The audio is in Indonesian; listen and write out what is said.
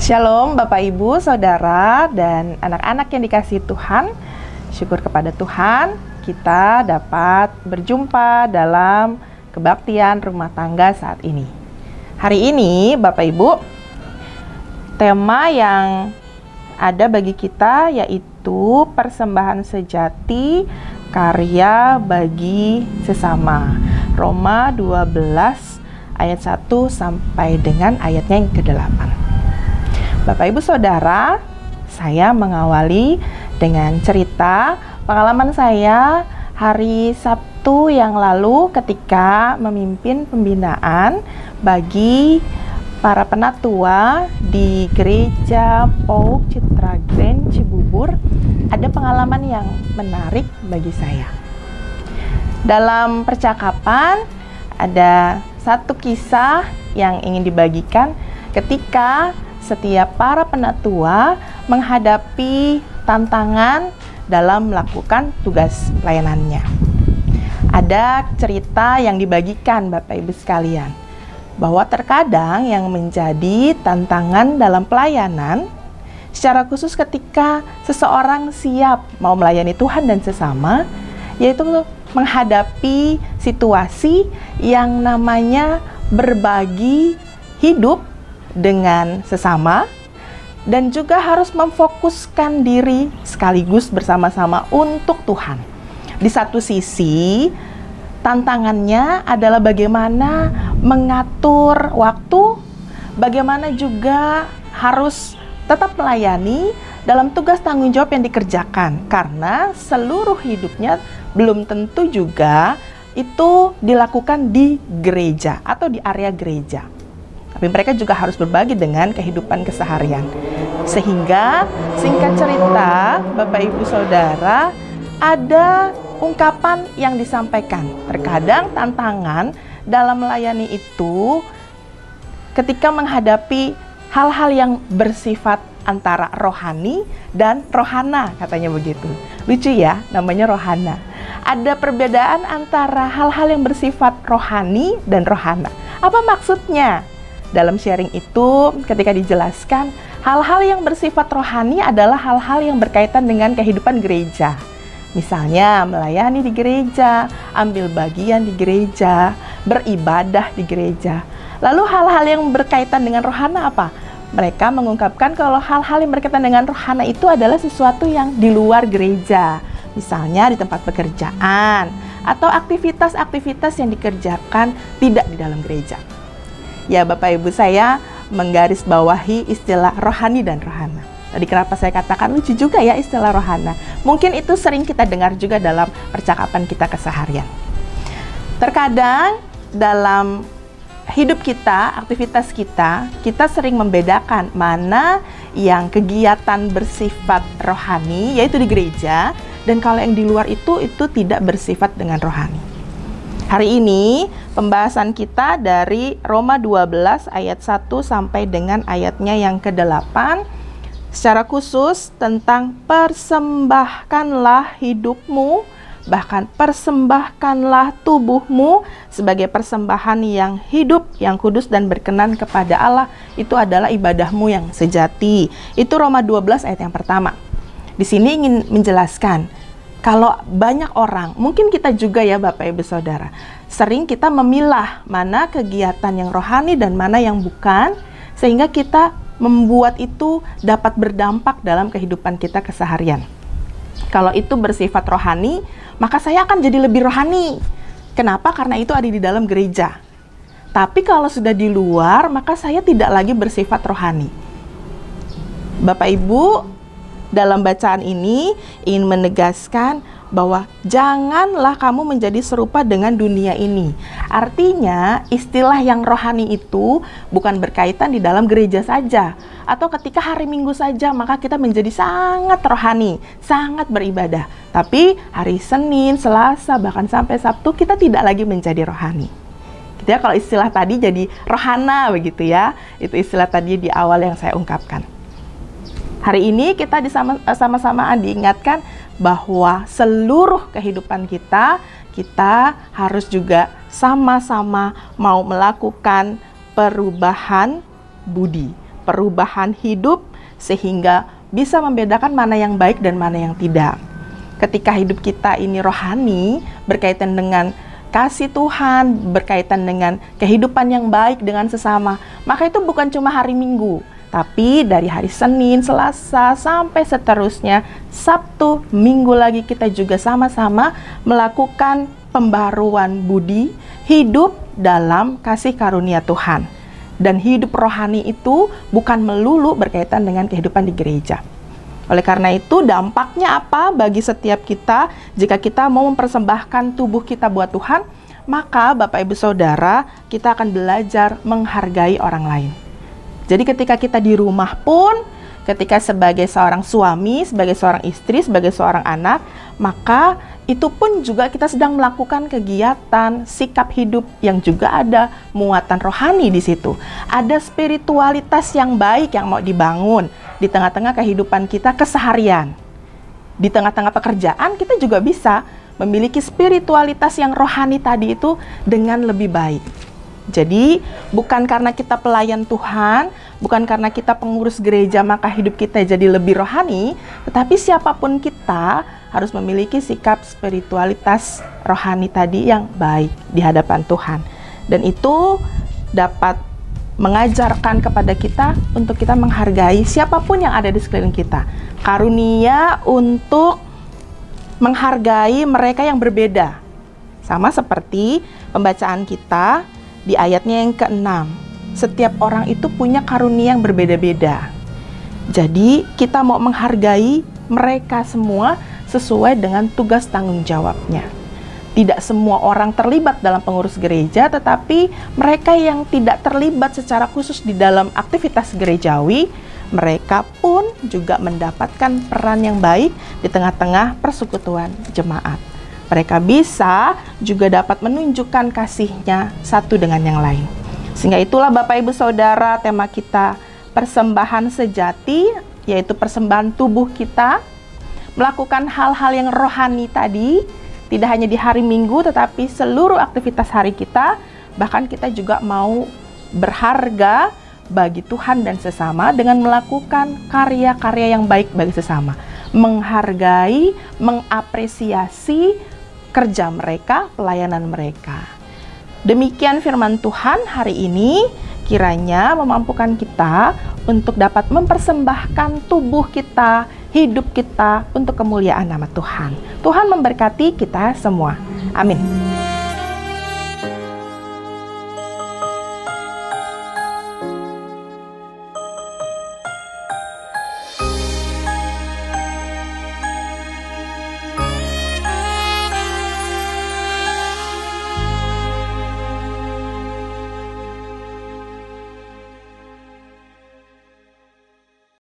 Shalom Bapak Ibu, Saudara, dan anak-anak yang dikasihi Tuhan. Syukur kepada Tuhan, kita dapat berjumpa dalam kebaktian rumah tangga saat ini. Hari ini Bapak Ibu, tema yang ada bagi kita yaitu persembahan sejati karya bagi sesama. Roma 12 ayat 1 sampai dengan ayatnya yang ke-8. Bapak Ibu Saudara, saya mengawali dengan cerita pengalaman saya hari Sabtu yang lalu ketika memimpin pembinaan bagi para penatua di Gereja PAUK Citra Grand Cibubur. Ada pengalaman yang menarik bagi saya. Dalam percakapan ada satu kisah yang ingin dibagikan ketika setiap para penatua menghadapi tantangan dalam melakukan tugas pelayanannya. Ada cerita yang dibagikan Bapak Ibu sekalian, bahwa terkadang yang menjadi tantangan dalam pelayanan, secara khusus ketika seseorang siap mau melayani Tuhan dan sesama, yaitu menghadapi situasi yang namanya berbagi hidup dengan sesama, dan juga harus memfokuskan diri sekaligus bersama-sama untuk Tuhan. Di satu sisi, tantangannya adalah bagaimana mengatur waktu, bagaimana juga harus tetap melayani dalam tugas tanggung jawab yang dikerjakan, karena seluruh hidupnya belum tentu juga itu dilakukan di gereja atau di area gereja. Tapi mereka juga harus berbagi dengan kehidupan keseharian. Sehingga singkat cerita, Bapak Ibu Saudara, ada ungkapan yang disampaikan. Terkadang tantangan dalam melayani itu ketika menghadapi hal-hal yang bersifat antara rohani dan rohana, katanya begitu. Lucu ya, namanya rohana. Ada perbedaan antara hal-hal yang bersifat rohani dan rohana. Apa maksudnya? Dalam sharing itu, ketika dijelaskan, hal-hal yang bersifat rohani adalah hal-hal yang berkaitan dengan kehidupan gereja. Misalnya, melayani di gereja, ambil bagian di gereja, beribadah di gereja. Lalu hal-hal yang berkaitan dengan rohana apa? Mereka mengungkapkan kalau hal-hal yang berkaitan dengan rohana itu adalah sesuatu yang di luar gereja. Misalnya di tempat pekerjaan, atau aktivitas-aktivitas yang dikerjakan tidak di dalam gereja. Ya Bapak Ibu, saya menggarisbawahi istilah rohani dan rohana. Tadi kenapa saya katakan lucu juga ya istilah rohana. Mungkin itu sering kita dengar juga dalam percakapan kita keseharian. Terkadang dalam hidup kita, aktivitas kita sering membedakan mana yang kegiatan bersifat rohani, yaitu di gereja, dan kalau yang di luar itu tidak bersifat dengan rohani. Hari ini pembahasan kita dari Roma 12 ayat 1 sampai dengan ayatnya yang ke-8, secara khusus tentang persembahkanlah hidupmu, bahkan persembahkanlah tubuhmu sebagai persembahan yang hidup, yang kudus dan berkenan kepada Allah. Itu adalah ibadahmu yang sejati. Itu Roma 12 ayat yang pertama. Di sini ingin menjelaskan, kalau banyak orang, mungkin kita juga ya Bapak Ibu Saudara, sering kita memilah mana kegiatan yang rohani dan mana yang bukan, sehingga kita membuat itu dapat berdampak dalam kehidupan kita keseharian. Kalau itu bersifat rohani, maka saya akan jadi lebih rohani. Kenapa? Karena itu ada di dalam gereja. Tapi kalau sudah di luar, maka saya tidak lagi bersifat rohani. Bapak Ibu, dalam bacaan ini ingin menegaskan bahwa janganlah kamu menjadi serupa dengan dunia ini. Artinya istilah yang rohani itu bukan berkaitan di dalam gereja saja, atau ketika hari Minggu saja maka kita menjadi sangat rohani, sangat beribadah. Tapi hari Senin, Selasa, bahkan sampai Sabtu kita tidak lagi menjadi rohani. Gitu ya, kalau istilah tadi jadi rohana begitu ya. Itu istilah tadi di awal yang saya ungkapkan. Hari ini kita sama-sama diingatkan bahwa seluruh kehidupan kita harus juga sama-sama mau melakukan perubahan budi, perubahan hidup sehingga bisa membedakan mana yang baik dan mana yang tidak. Ketika hidup kita ini rohani, berkaitan dengan kasih Tuhan, berkaitan dengan kehidupan yang baik dengan sesama, maka itu bukan cuma hari Minggu, tapi dari hari Senin, Selasa, sampai seterusnya, Sabtu, Minggu lagi kita juga sama-sama melakukan pembaruan budi, hidup dalam kasih karunia Tuhan. Dan hidup rohani itu bukan melulu berkaitan dengan kehidupan di gereja. Oleh karena itu, dampaknya apa bagi setiap kita jika kita mau mempersembahkan tubuh kita buat Tuhan? Maka Bapak Ibu Saudara, kita akan belajar menghargai orang lain. Jadi ketika kita di rumah pun, ketika sebagai seorang suami, sebagai seorang istri, sebagai seorang anak, maka itu pun juga kita sedang melakukan kegiatan sikap hidup yang juga ada muatan rohani di situ. Ada spiritualitas yang baik yang mau dibangun di tengah-tengah kehidupan kita keseharian. Di tengah-tengah pekerjaan kita juga bisa memiliki spiritualitas yang rohani tadi itu dengan lebih baik. Jadi bukan karena kita pelayan Tuhan, bukan karena kita pengurus gereja maka hidup kita jadi lebih rohani, tetapi siapapun kita harus memiliki sikap spiritualitas rohani tadi yang baik di hadapan Tuhan. Dan itu dapat mengajarkan kepada kita untuk kita menghargai siapapun yang ada di sekeliling kita. Karunia untuk menghargai mereka yang berbeda. Sama seperti pembacaan kita di ayatnya yang ke-6. Setiap orang itu punya karunia yang berbeda-beda. Jadi kita mau menghargai mereka semua sesuai dengan tugas tanggung jawabnya. Tidak semua orang terlibat dalam pengurus gereja, tetapi mereka yang tidak terlibat secara khusus di dalam aktivitas gerejawi, mereka pun juga mendapatkan peran yang baik di tengah-tengah persekutuan jemaat. Mereka bisa juga dapat menunjukkan kasihnya satu dengan yang lain. Sehingga itulah Bapak Ibu Saudara, tema kita persembahan sejati, yaitu persembahan tubuh kita, melakukan hal-hal yang rohani tadi, tidak hanya di hari Minggu, tetapi seluruh aktivitas hari kita, bahkan kita juga mau berharga bagi Tuhan dan sesama dengan melakukan karya-karya yang baik bagi sesama. Menghargai, mengapresiasi kerja mereka, pelayanan mereka. Demikian firman Tuhan hari ini, kiranya memampukan kita untuk dapat mempersembahkan tubuh kita, hidup kita untuk kemuliaan nama Tuhan. Tuhan memberkati kita semua. Amin.